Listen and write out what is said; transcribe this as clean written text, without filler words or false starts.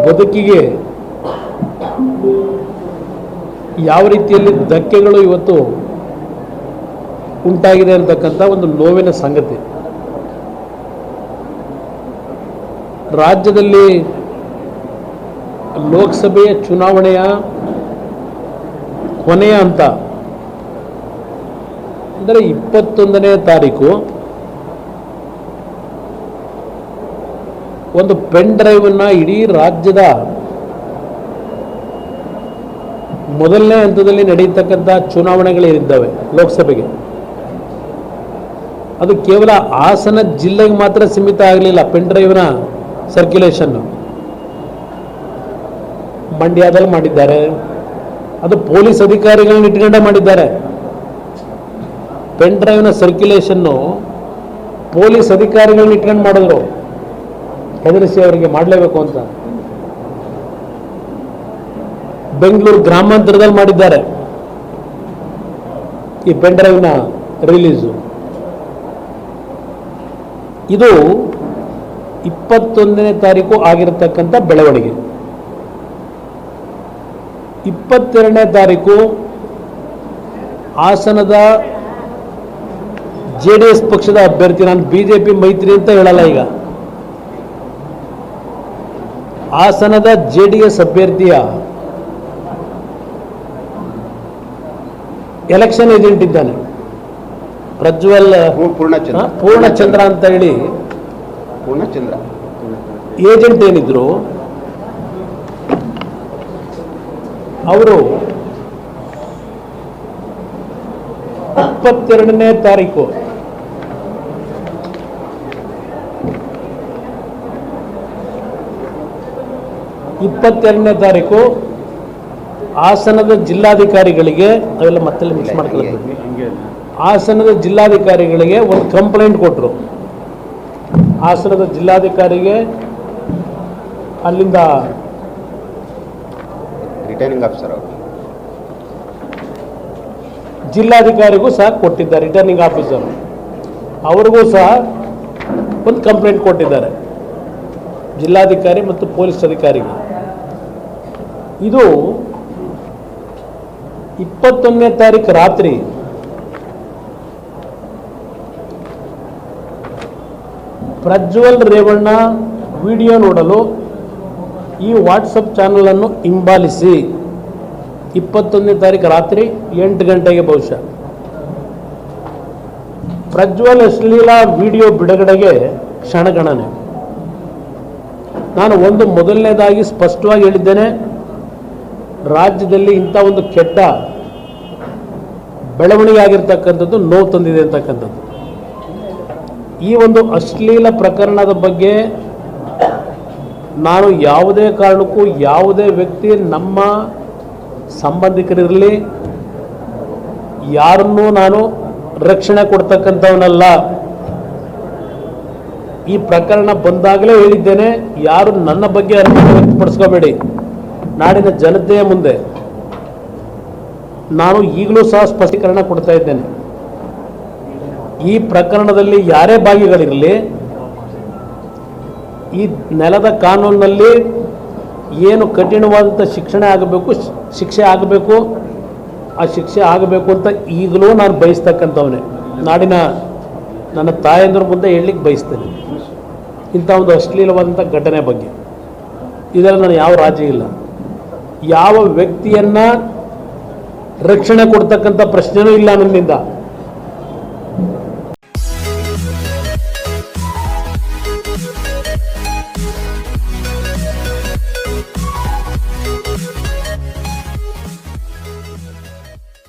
ಬದುಕಿಗೆ ಯಾವ ರೀತಿಯಲ್ಲಿ ಧಕ್ಕೆಗಳು ಇವತ್ತು ಉಂಟಾಗಿದೆ ಅಂತಕ್ಕಂಥ ಒಂದು ನೋವಿನ ಸಂಗತಿ. ರಾಜ್ಯದಲ್ಲಿ ಲೋಕಸಭೆಯ ಚುನಾವಣೆಯ ಕೊನೆಯ ಹಂತ ಅಂದರೆ 21ನೇ ತಾರೀಕು ಒಂದು ಪೆನ್ ಡ್ರೈವನ್ನು ಇಡೀ ರಾಜ್ಯದ ಮೊದಲನೇ ಹಂತದಲ್ಲಿ ನಡೆಯತಕ್ಕಂಥ ಚುನಾವಣೆಗಳಿದ್ದಾವೆ ಲೋಕಸಭೆಗೆ. ಅದು ಕೇವಲ ಹಾಸನ ಜಿಲ್ಲೆಗೆ ಮಾತ್ರ ಸೀಮಿತ ಆಗಲಿಲ್ಲ. ಪೆನ್ ಡ್ರೈವ್ನ ಸರ್ಕ್ಯುಲೇಷನ್ನು ಮಂಡ್ಯದಲ್ಲಿ ಮಾಡಿದ್ದಾರೆ, ಅದು ಪೊಲೀಸ್ ಅಧಿಕಾರಿಗಳನ್ನ ಇಟ್ಕೊಂಡೇ ಮಾಡಿದ್ದಾರೆ. ಪೆನ್ ಡ್ರೈವ್ನ ಸರ್ಕ್ಯುಲೇಷನ್ನು ಪೊಲೀಸ್ ಅಧಿಕಾರಿಗಳನ್ನ ಇಟ್ಕೊಂಡು ಮಾಡಿದ್ರು, ಹೆದರಿಸಿ ಅವರಿಗೆ ಮಾಡಲೇಬೇಕು ಅಂತ. ಬೆಂಗಳೂರು ಗ್ರಾಮಾಂತರದಲ್ಲಿ ಮಾಡಿದ್ದಾರೆ ಈ ಪೆನ್ ಡ್ರೈವ್ನ ರಿಲೀಸು. ಇದು 21ನೇ ತಾರೀಕು ಆಗಿರತಕ್ಕಂಥ ಬೆಳವಣಿಗೆ. 22ನೇ ತಾರೀಕು ಹಾಸನದ JDS ಪಕ್ಷದ ಅಭ್ಯರ್ಥಿ, ನಾನು BJP ಮೈತ್ರಿ ಅಂತ ಹೇಳಲ್ಲ, ಈಗ ಹಾಸನದ JDS ಅಭ್ಯರ್ಥಿಯ ಎಲೆಕ್ಷನ್ ಏಜೆಂಟ್ ಇದ್ದಾನೆ ಪ್ರಜ್ವಲ್ ಪೂರ್ಣಚಂದ್ರ ಅಂತ ಹೇಳಿ. ಏಜೆಂಟ್ ಏನಿದ್ರು ಅವರು 22ನೇ ತಾರೀಕು ಹಾಸನದ ಜಿಲ್ಲಾಧಿಕಾರಿಗಳಿಗೆ, ಅವೆಲ್ಲ ಮತ್ತೆ ಮಿಕ್ಸ್ ಮಾಡ್ಕೊಳ್ಳಿ, ಹಾಸನದ ಜಿಲ್ಲಾಧಿಕಾರಿಗಳಿಗೆ ಒಂದು ಕಂಪ್ಲೇಂಟ್ ಕೊಟ್ಟರು. ಹಾಸನದ ಜಿಲ್ಲಾಧಿಕಾರಿಗೆ ಅಲ್ಲಿಂದ ರಿಟರ್ನಿಂಗ್ ಆಫೀಸರ್ ಅವರು ಜಿಲ್ಲಾಧಿಕಾರಿಗೂ ಸಹ ಕೊಟ್ಟಿದ್ದಾರೆ, ರಿಟರ್ನಿಂಗ್ ಆಫೀಸರ್ ಅವ್ರಿಗೂ ಸಹ ಒಂದು ಕಂಪ್ಲೇಂಟ್ ಕೊಟ್ಟಿದ್ದಾರೆ, ಜಿಲ್ಲಾಧಿಕಾರಿ ಮತ್ತು ಪೊಲೀಸ್ ಅಧಿಕಾರಿಗೆ. ಇದು 21ನೇ ತಾರೀಕು ರಾತ್ರಿ ಪ್ರಜ್ವಲ್ ರೇವಣ್ಣ ವಿಡಿಯೋ ನೋಡಲು ಈ ವಾಟ್ಸಪ್ ಚಾನಲನ್ನು ಹಿಂಬಾಲಿಸಿ 21ನೇ ತಾರೀಕು ರಾತ್ರಿ 8 ಗಂಟೆಗೆ ಬಹುಶಃ ಪ್ರಜ್ವಲ್ ಅಶ್ಲೀಲ ವಿಡಿಯೋ ಬಿಡುಗಡೆಗೆ ಕ್ಷಣಗಣನೆ. ನಾನು ಮೊದಲನೇದಾಗಿ ಸ್ಪಷ್ಟವಾಗಿ ಹೇಳಿದ್ದೇನೆ, ರಾಜ್ಯದಲ್ಲಿ ಇಂಥ ಒಂದು ಕೆಟ್ಟ ಬೆಳವಣಿಗೆ ಆಗಿರ್ತಕ್ಕಂಥದ್ದು ನೋವು ತಂದಿದೆ ಅಂತಕ್ಕಂಥದ್ದು. ಈ ಒಂದು ಅಶ್ಲೀಲ ಪ್ರಕರಣದ ಬಗ್ಗೆ ನಾನು ಯಾವುದೇ ಕಾರಣಕ್ಕೂ ಯಾವುದೇ ವ್ಯಕ್ತಿ, ನಮ್ಮ ಸಂಬಂಧಿಕರಿರಲಿ, ಯಾರನ್ನೂ ನಾನು ರಕ್ಷಣೆ ಕೊಡ್ತಕ್ಕಂಥವನಲ್ಲ. ಈ ಪ್ರಕರಣ ಬಂದಾಗಲೇ ಹೇಳಿದ್ದೇನೆ, ಯಾರು ನನ್ನ ಬಗ್ಗೆ ಅನುಮಾನ ವ್ಯಕ್ತಪಡಿಸ್ಕೋಬೇಡಿ. ನಾಡಿನ ಜನತೆಯ ಮುಂದೆ ನಾನು ಈಗಲೂ ಸಹ ಸ್ಪಷ್ಟೀಕರಣ ಕೊಡ್ತಾ ಇದ್ದೇನೆ. ಈ ಪ್ರಕರಣದಲ್ಲಿ ಯಾರೇ ಭಾಗಿಗಳಿರಲಿ, ಈ ನೆಲದ ಕಾನೂನಿನಲ್ಲಿ ಏನು ಕಠಿಣವಾದಂಥ ಶಿಕ್ಷೆ ಆಗಬೇಕು, ಆ ಶಿಕ್ಷೆ ಆಗಬೇಕು ಅಂತ ಈಗಲೂ ನಾನು ಬಯಸ್ತಕ್ಕಂಥವನೇ. ನಾಡಿನ ನನ್ನ ತಾಯಂದ್ರ ಮುಂದೆ ಹೇಳಲಿಕ್ಕೆ ಬಯಸ್ತೇನೆ ಇಂಥ ಒಂದು ಅಶ್ಲೀಲವಾದಂಥ ಘಟನೆ ಬಗ್ಗೆ. ಇದರಲ್ಲಿ ನಾನು ಯಾವ ರಾಜಿ ಇಲ್ಲ. ಯಾವ ವ್ಯಕ್ತಿಯನ್ನು ರಕ್ಷಣೆ ಕೊಡ್ತಕ್ಕಂಥ ಪ್ರಶ್ನೆನೂ ಇಲ್ಲ ನನ್ನಿಂದ.